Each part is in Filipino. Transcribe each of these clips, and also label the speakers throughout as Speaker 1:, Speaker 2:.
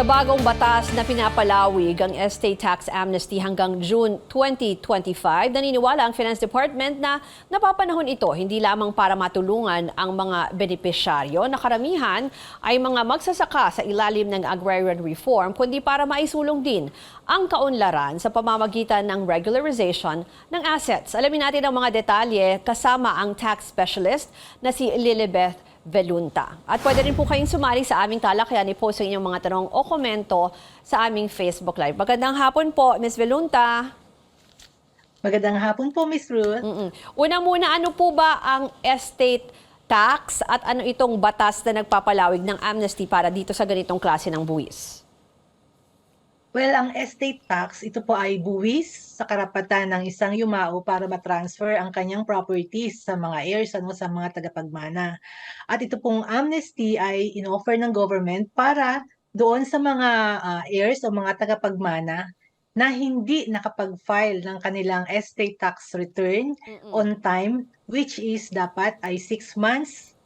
Speaker 1: Sa bagong batas na pinapalawig ang estate tax amnesty hanggang June 2025, naniniwala ang Finance Department na napapanahon ito hindi lamang para matulungan ang mga benepisyaryo na karamihan ay mga magsasaka sa ilalim ng agrarian reform, kundi para maisulong din ang kaunlaran sa pamamagitan ng regularization ng assets. Alamin natin ang mga detalye kasama ang tax specialist na si Lilibeth Velunta. At pwede rin po kayong sumali sa aming talakayan, i-post ang inyong mga tanong o komento sa aming Facebook Live. Magandang hapon po, Ms. Velunta.
Speaker 2: Magandang hapon po, Ms. Ruth.
Speaker 1: Una muna, ano po ba ang estate tax at ano itong batas na nagpapalawig ng amnesty para dito sa ganitong klase ng buwis?
Speaker 2: Well, ang estate tax, ito po ay buwis sa karapatan ng isang yumao para matransfer ang kanyang properties sa mga heirs, sa mga tagapagmana. At ito pong amnesty ay in-offer ng government para doon sa mga heirs o mga tagapagmana na hindi nakapag-file ng kanilang estate tax return on time, which is dapat ay 6 months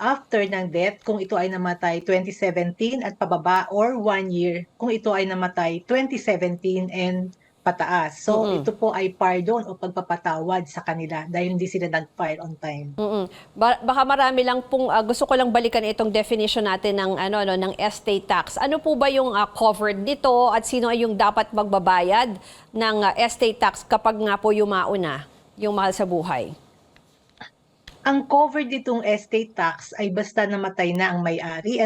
Speaker 2: after ng death kung ito ay namatay 2017 at pababa, or 1 year kung ito ay namatay 2017 and pataas. So ito po ay pardon o pagpapatawad sa kanila dahil hindi sila nag-file on time.
Speaker 1: Baka marami lang pong gusto ko lang balikan itong definition natin ng ng estate tax. Ano po ba yung covered nito at sino ay yung dapat magbabayad ng estate tax kapag nga po yumao na yung mahal sa buhay?
Speaker 2: Ang covered ditong estate tax ay basta namatay na ang may-ari,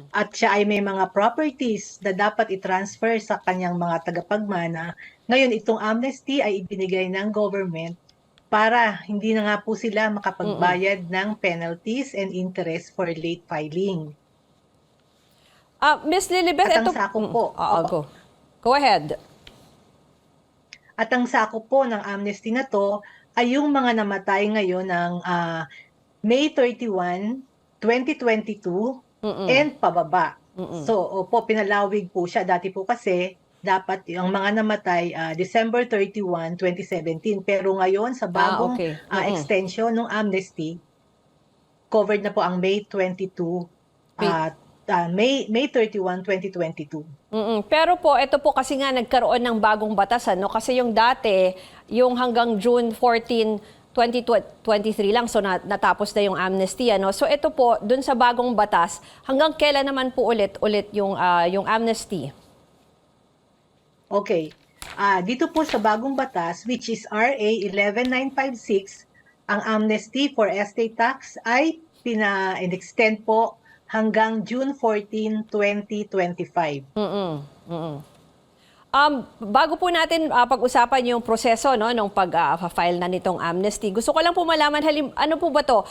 Speaker 2: at siya ay may mga properties na dapat i-transfer sa kanyang mga tagapagmana. Ngayon, itong amnesty ay ibinigay ng government para hindi na nga po sila makapagbayad ng penalties and interest for late filing.
Speaker 1: Ms. Lilibeth,
Speaker 2: At ang sakop po,
Speaker 1: go ahead.
Speaker 2: At ang sakop po ng amnesty na to ay yung mga namatay ngayon ng May 31, 2022 and pababa. So, pinalawig po siya. Dati po kasi dapat yung mga namatay December 31, 2017. Pero ngayon sa bagong extension ng amnesty, covered na po ang May 22, May 31, 2022.
Speaker 1: Pero po, ito po kasi nga nagkaroon ng bagong batas, kasi yung dati, yung hanggang June 14, 2023 lang, so natapos na yung amnesty. So ito po, dun sa bagong batas, hanggang kailan naman po ulit yung amnesty?
Speaker 2: Okay. Dito po sa bagong batas, which is RA 11956, ang amnesty for estate tax ay pina-extend po hanggang June 14, 2025.
Speaker 1: Bago po natin pag-usapan yung proseso nung pag-file na nitong amnesty, gusto ko lang po malaman, ano po ba to?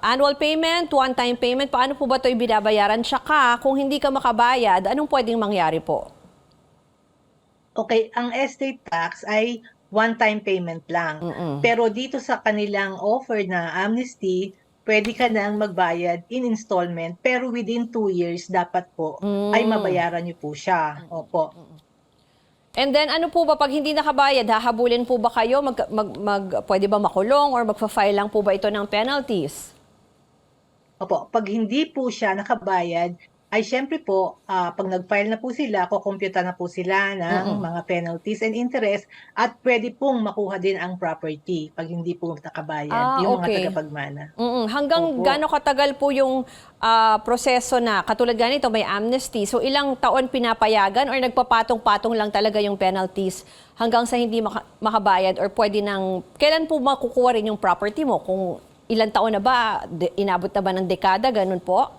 Speaker 1: Annual payment, one-time payment, paano po ba to ibinabayaran? Tsaka kung hindi ka makabayad, anong pwedeng mangyari po?
Speaker 2: Okay, ang estate tax ay one-time payment lang. Pero dito sa kanilang offer na amnesty, pwede ka nang magbayad in installment, pero within 2 years dapat po ay mabayaran niyo po siya. Opo.
Speaker 1: And then ano po ba pag hindi nakabayad, hahabulin po ba kayo? Pwede ba makulong or magfa-file lang po ba ito ng penalties?
Speaker 2: Opo, pag hindi po siya nakabayad, ay syempre po, pag nag-file na po sila, kukumpyuta na po sila ng mga penalties and interest, at pwede pong makuha din ang property pag hindi po nakabayad yung mga tagapagmana.
Speaker 1: Hanggang gaano katagal po yung proseso na, katulad ganito, may amnesty, so ilang taon pinapayagan or nagpapatong-patong lang talaga yung penalties hanggang sa hindi makabayad, or pwede nang, kailan po makukuha rin yung property mo? Kung ilang taon na ba, inabot na ba ng dekada, ganun po?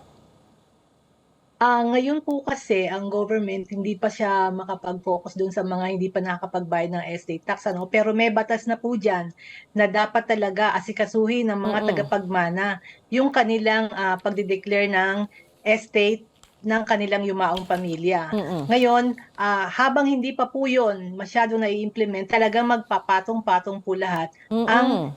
Speaker 2: Ngayon po kasi ang government hindi pa siya makapag-focus dun sa mga hindi pa nakakapagbayad ng estate tax, pero may batas na po diyan na dapat talaga asikasuhin ng mga tagapagmana yung kanilang pagde-declare ng estate ng kanilang yumaong pamilya. Ngayon, habang hindi pa po 'yon masyado na-i-implement, talagang magpapatong-patong po lahat ang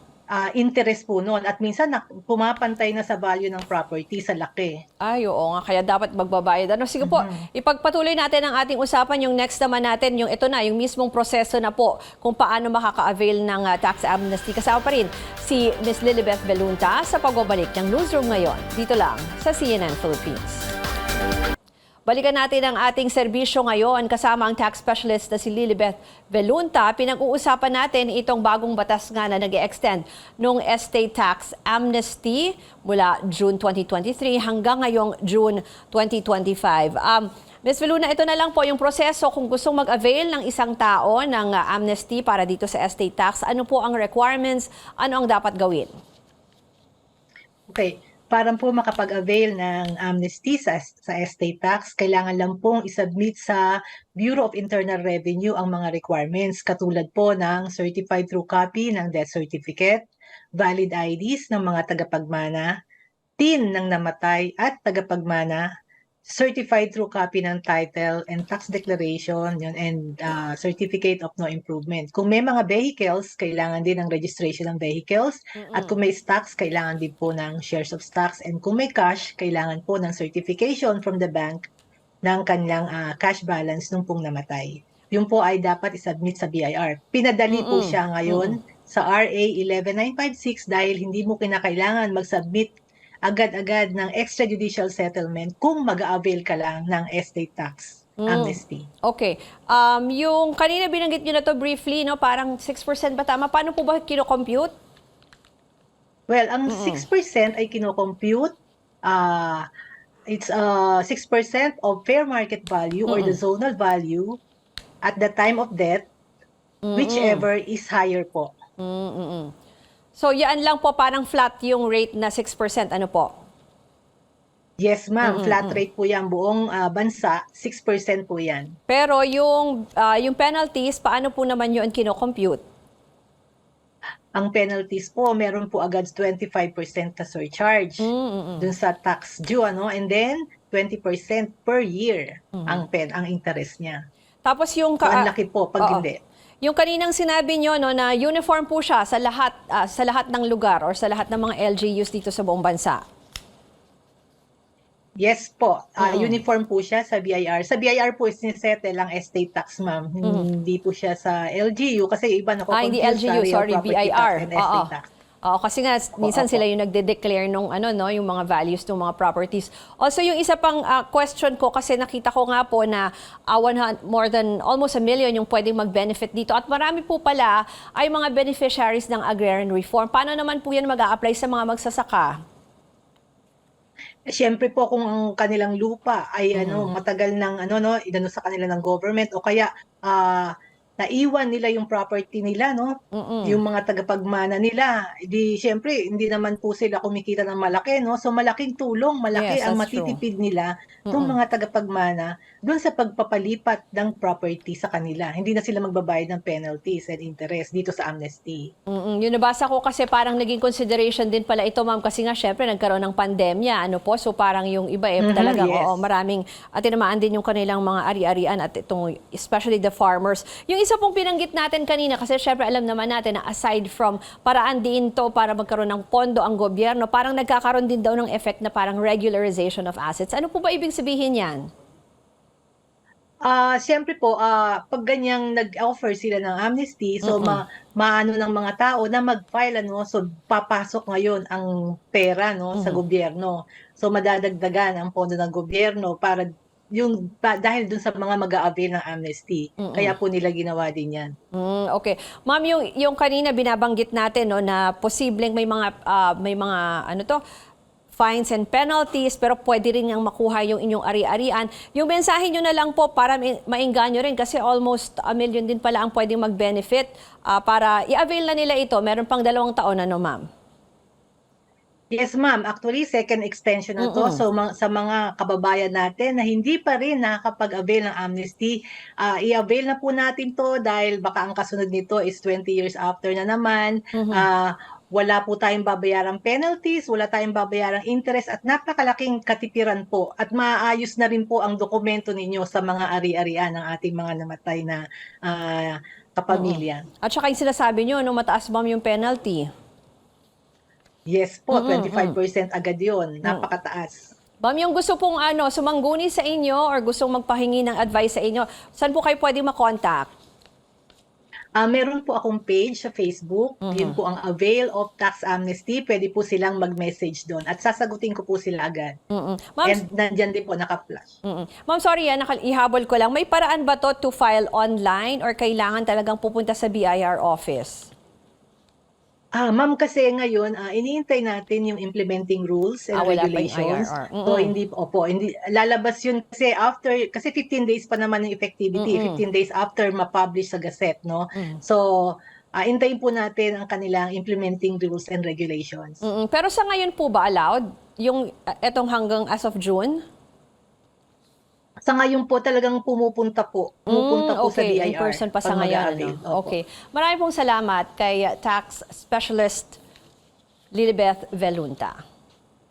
Speaker 2: interest po noon, at minsan pumapantay na sa value ng property sa laki.
Speaker 1: Ay, oo nga. Kaya dapat magbabayad. Sige po, ipagpatuloy natin ang ating usapan. Yung next naman natin, yung ito na, yung mismong proseso na po kung paano makaka-avail ng tax amnesty. Kasama pa rin si Ms. Lilibeth Velunta sa pagbabalik ng Newsroom ngayon. Dito lang sa CNN Philippines. Balikan natin ang ating serbisyo ngayon kasama ang tax specialist na si Lilibeth Velunta. Pinag-uusapan natin itong bagong batas nga na nag-extend nung estate tax amnesty mula June 2023 hanggang ngayong June 2025. Ms. Veluna, ito na lang po yung proseso kung gustong mag-avail ng isang tao ng amnesty para dito sa estate tax. Ano po ang requirements? Ano ang dapat gawin?
Speaker 2: Okay. Para po makapag-avail ng amnesty sa estate tax, kailangan lang pong isubmit sa Bureau of Internal Revenue ang mga requirements katulad po ng certified true copy ng death certificate, valid IDs ng mga tagapagmana, TIN ng namatay at tagapagmana, certified true copy ng title and tax declaration yun, and certificate of no improvement. Kung may mga vehicles, kailangan din ng registration ng vehicles. At kung may stocks, kailangan din po ng shares of stocks. And kung may cash, kailangan po ng certification from the bank ng kanilang cash balance nung pong namatay. Yun po ay dapat isubmit sa BIR. Pinadali po siya ngayon sa RA 11956 dahil hindi mo kinakailangan mag-submit agad-agad ng extrajudicial settlement kung mag-a-avail ka lang ng estate tax amnesty.
Speaker 1: Okay. Yung kanina binanggit nyo na to briefly, no? Parang 6% ba tama? Paano po ba kino-compute?
Speaker 2: Well, ang 6% ay kino-compute. It's 6% of fair market value or the zonal value at the time of death, whichever is higher po.
Speaker 1: So, yan lang po, parang flat yung rate na 6%. Ano po?
Speaker 2: Yes, ma'am. Flat rate po yan. Buong bansa, 6% po yan.
Speaker 1: Pero yung penalties, paano po naman yun kino-compute?
Speaker 2: Ang penalties po, meron po agad 25% na surcharge dun sa tax due, ano? And then, 20% per year ang interest niya.
Speaker 1: Tapos yung...
Speaker 2: So, ang laki po pag hindi.
Speaker 1: Yung kaninang sinabi nyo no, na uniform po siya sa lahat ng lugar or sa lahat ng mga LGUs dito sa buong bansa.
Speaker 2: Yes po. Uniform po siya sa BIR. Sa BIR po sinisettle ang estate tax, ma'am. Hindi po siya sa LGU kasi iba na
Speaker 1: hindi LGU, sorry, BIR.
Speaker 2: And estate tax.
Speaker 1: Kasi nga minsan sila yung nagde-declare nung yung mga values ng mga properties. Also yung isa pang question ko kasi nakita ko nga po na more than almost 1 million yung pwedeng mag-benefit dito at marami po pala ay mga beneficiaries ng agrarian reform. Paano naman po yan mag-a-apply sa mga magsasaka?
Speaker 2: Siyempre po kung ang kanilang lupa ay matagal ng inano sa kanila ng government o kaya naiwan nila yung property nila, no? Yung mga tagapagmana nila, di siyempre hindi naman po sila kumikita ng malaki, no? So malaking tulong, malaki
Speaker 1: Yes,
Speaker 2: ang
Speaker 1: that's
Speaker 2: matitipid nila ng mga tagapagmana doon sa pagpapalipat ng property sa kanila. Hindi na sila magbabayad ng penalties and interest dito sa amnesty.
Speaker 1: Yung nabasa ko kasi parang naging consideration din pala ito, ma'am, kasi nga syempre nagkaroon ng pandemya, so parang yung iba talagang
Speaker 2: yes.
Speaker 1: Maraming tinamaan din yung kanilang mga ari-arian at itong especially the farmers. Yung isa pong binanggit natin kanina kasi syempre alam naman natin na aside from paraan din to para magkaroon ng pondo ang gobyerno, parang nagkakaroon din daw ng effect na parang regularization of assets. Ano po ba ibig sabihin yan?
Speaker 2: Siyempre po, pag ganyang nag-offer sila ng amnesty, so maano ng mga tao na mag-file, so papasok ngayon ang pera sa gobyerno. So madadagdagan ang pondo ng gobyerno para dahil dun sa mga mag-a-avail ng amnesty. Kaya po nila ginawa din yan.
Speaker 1: Okay. Ma'am, yung kanina binabanggit natin na posibleng may mga fines and penalties, pero pwede rin niyang makuha yung inyong ari-arian. Yung mensahe nyo na lang po para mainganyo rin kasi almost 1 million din pala ang pwedeng mag-benefit para i-avail na nila ito. Meron pang 2 taon ma'am.
Speaker 2: Yes, ma'am. Actually, second extension na to. So, sa mga kababayan natin na hindi pa rin nakakapag-avail ng amnesty, i-avail na po natin to dahil baka ang kasunod nito is 20 years after na naman. Wala po tayong babayarang penalties, wala tayong babayarang interest at napakalaking katipiran po. At maayos na rin po ang dokumento ninyo sa mga ari-arian ng ating mga namatay na kapamilya.
Speaker 1: At saka yung sinasabi nyo, mataas ma'am yung penalty.
Speaker 2: Yes po, 25% agad yun. Napakataas.
Speaker 1: Ma'am, yung gusto pong sumangguni sa inyo or gustong magpahingi ng advice sa inyo, saan po kayo pwede makontakt?
Speaker 2: Meron po akong page sa Facebook, yun
Speaker 1: Mhm.
Speaker 2: po ang Avail of Tax Amnesty, puwede po silang mag-message do'n at sasagutin ko po sila agad.
Speaker 1: Ma'am,
Speaker 2: And nandiyan din po naka-flash.
Speaker 1: Ma'am, sorry, ihabol ko lang. May paraan ba to to file online or kailangan talagang pupunta sa BIR office?
Speaker 2: Ma'am, kasi ngayon, iniintay natin yung implementing rules and
Speaker 1: Wala pa yung
Speaker 2: regulations.
Speaker 1: IRR.
Speaker 2: So hindi lalabas yun kasi 15 days pa naman yung effectivity, 15 days after ma-publish sa Gazette, no? So, hintayin po natin ang kanilang implementing rules and regulations.
Speaker 1: Pero sa ngayon po ba allowed yung etong hanggang as of June?
Speaker 2: Sa ngayon po talagang pumupunta po sa
Speaker 1: Okay, in
Speaker 2: BIR
Speaker 1: person pa sa
Speaker 2: 'pag
Speaker 1: ngayon, ano?
Speaker 2: mag-a-avail, opo.
Speaker 1: Okay. Maraming pong salamat kay Tax Specialist Lilibeth Velunta.